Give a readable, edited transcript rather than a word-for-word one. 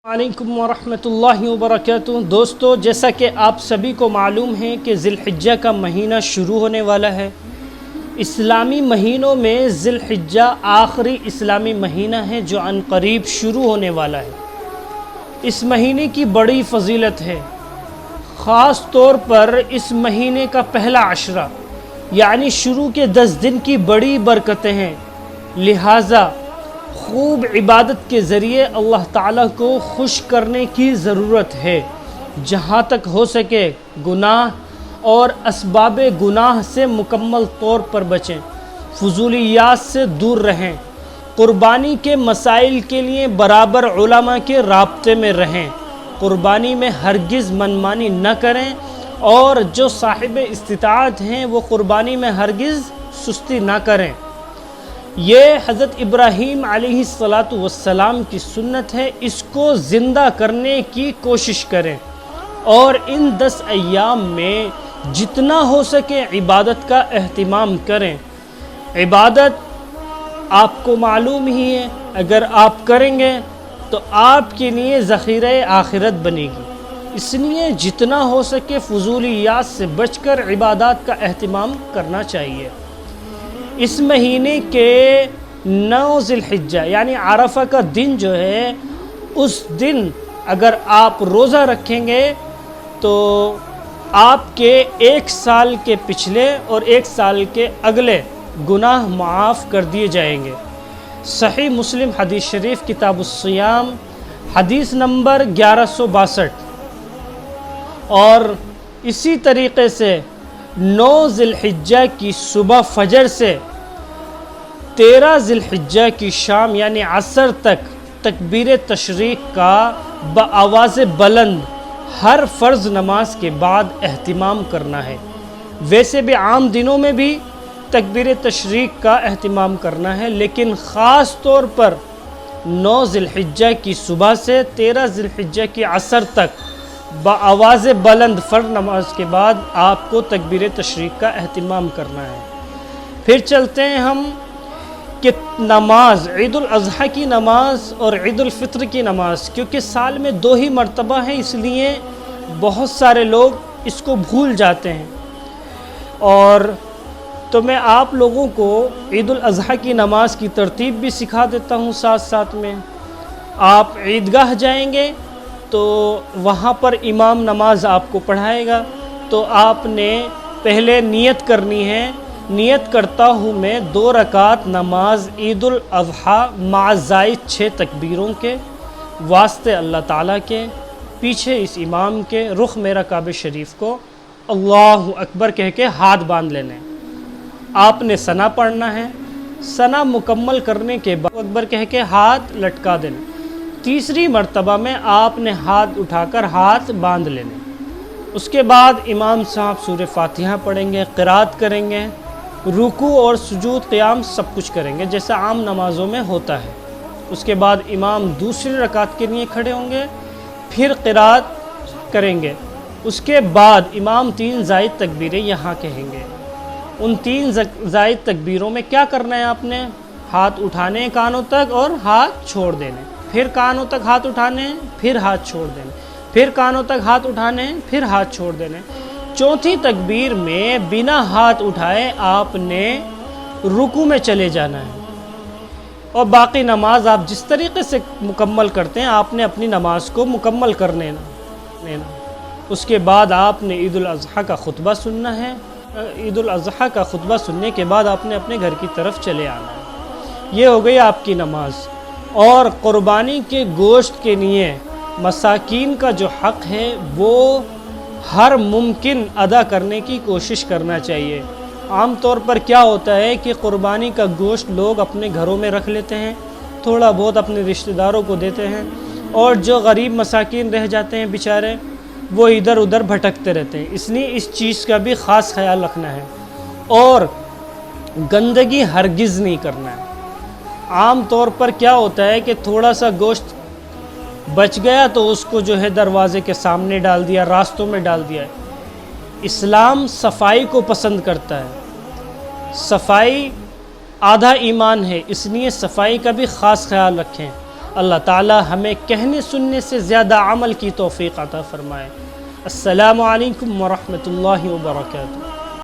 وعلیکم ورحمۃ اللہ وبرکاتہ۔ دوستو، جیسا کہ آپ سبھی کو معلوم ہے کہ ذی الحجہ کا مہینہ شروع ہونے والا ہے۔ اسلامی مہینوں میں ذی الحجہ آخری اسلامی مہینہ ہے جو عن قریب شروع ہونے والا ہے۔ اس مہینے کی بڑی فضیلت ہے، خاص طور پر اس مہینے کا پہلا عشرہ یعنی شروع کے 10 دن کی بڑی برکتیں ہیں، لہٰذا خوب عبادت کے ذریعے اللہ تعالیٰ کو خوش کرنے کی ضرورت ہے۔ جہاں تک ہو سکے گناہ اور اسباب گناہ سے مکمل طور پر بچیں، فضولیات سے دور رہیں، قربانی کے مسائل کے لیے برابر علماء کے رابطے میں رہیں، قربانی میں ہرگز منمانی نہ کریں، اور جو صاحب استطاعت ہیں وہ قربانی میں ہرگز سستی نہ کریں۔ یہ حضرت ابراہیم علیہ السلام کی سنت ہے، اس کو زندہ کرنے کی کوشش کریں، اور ان 10 ایام میں جتنا ہو سکے عبادت کا اہتمام کریں۔ عبادت آپ کو معلوم ہی ہے، اگر آپ کریں گے تو آپ کے لیے ذخیرہ آخرت بنے گی، اس لیے جتنا ہو سکے فضولیات سے بچ کر عبادات کا اہتمام کرنا چاہیے۔ اس مہینے کے 9 ذی الحجہ یعنی عرفہ کا دن جو ہے، اس دن اگر آپ روزہ رکھیں گے تو آپ کے 1 سال کے پچھلے اور 1 سال کے اگلے گناہ معاف کر دیے جائیں گے۔ صحیح مسلم حدیث شریف کتاب الصیام حدیث نمبر 1162۔ اور اسی طریقے سے 9 ذی الحجہ کی صبح فجر سے 13 ذی الحجہ کی شام یعنی عصر تک تکبیر تشریق کا بآواز بلند ہر فرض نماز کے بعد اہتمام کرنا ہے۔ ویسے بھی عام دنوں میں بھی تکبیر تشریق کا اہتمام کرنا ہے، لیکن خاص طور پر 9 ذی الحجہ کی صبح سے 13 ذی الحجہ کی عصر تک بآواز بلند فرض نماز کے بعد آپ کو تکبیر تشریق کا اہتمام کرنا ہے۔ پھر چلتے ہیں ہم کہ نماز، عید الاضحیٰ کی نماز اور عید الفطر کی نماز، کیونکہ سال میں 2 ہی مرتبہ ہیں، اس لیے بہت سارے لوگ اس کو بھول جاتے ہیں۔ اور تو میں آپ لوگوں کو عید الاضحیٰ کی نماز کی ترتیب بھی سکھا دیتا ہوں ساتھ ساتھ میں۔ آپ عیدگاہ جائیں گے تو وہاں پر امام نماز آپ کو پڑھائے گا، تو آپ نے پہلے نیت کرنی ہے، نیت کرتا ہوں میں 2 رکعت نماز عید الاضحیٰ مع زائد 6 تکبیروں کے، واسطے اللہ تعالیٰ کے، پیچھے اس امام کے، رخ میرا کعبہ شریف کو، اللہ اکبر کہہ کے ہاتھ باندھ لینے۔ آپ نے ثنا پڑھنا ہے، ثنا مکمل کرنے کے بعد اکبر کہہ کے ہاتھ لٹکا دینے۔ تیسری مرتبہ میں آپ نے ہاتھ اٹھا کر ہاتھ باندھ لینے۔ اس کے بعد امام صاحب سورہ فاتحہ پڑھیں گے، قرات کریں گے، رکوع اور سجود قیام سب کچھ کریں گے جیسا عام نمازوں میں ہوتا ہے۔ اس کے بعد امام دوسری رکعت کے لیے کھڑے ہوں گے، پھر قرات کریں گے۔ اس کے بعد امام 3 زائد تکبیریں یہاں کہیں گے۔ ان 3 زائد تکبیروں میں کیا کرنا ہے آپ نے؟ ہاتھ اٹھانے کانوں تک اور ہاتھ چھوڑ دینے، پھر کانوں تک ہاتھ اٹھانے، پھر ہاتھ چھوڑ دینے، پھر کانوں تک ہاتھ اٹھانے، پھر ہاتھ چھوڑ دینے۔ چوتھی تکبیر میں بنا ہاتھ اٹھائے آپ نے رکوع میں چلے جانا ہے، اور باقی نماز آپ جس طریقے سے مکمل کرتے ہیں آپ نے اپنی نماز کو مکمل کر لینا۔ اس کے بعد آپ نے عید الاضحیٰ کا خطبہ سننا ہے۔ عید الاضحیٰ کا خطبہ سننے کے بعد آپ نے اپنے گھر کی طرف چلے آنا ہے۔ یہ ہو گئی آپ کی نماز۔ اور قربانی کے گوشت کے لیے مساکین کا جو حق ہے وہ ہر ممکن ادا کرنے کی کوشش کرنا چاہیے۔ عام طور پر کیا ہوتا ہے کہ قربانی کا گوشت لوگ اپنے گھروں میں رکھ لیتے ہیں، تھوڑا بہت اپنے رشتہ داروں کو دیتے ہیں، اور جو غریب مساکین رہ جاتے ہیں بیچارے وہ ادھر ادھر بھٹکتے رہتے ہیں۔ اس لیے اس چیز کا بھی خاص خیال رکھنا ہے، اور گندگی ہرگز نہیں کرنا ہے۔ عام طور پر کیا ہوتا ہے کہ تھوڑا سا گوشت بچ گیا تو اس کو جو ہے دروازے کے سامنے ڈال دیا، راستوں میں ڈال دیا ہے۔ اسلام صفائی کو پسند کرتا ہے، صفائی آدھا ایمان ہے، اس لیے صفائی کا بھی خاص خیال رکھیں۔ اللہ تعالی ہمیں کہنے سننے سے زیادہ عمل کی توفیق عطا فرمائے۔ السلام علیکم ورحمۃ اللہ وبرکاتہ۔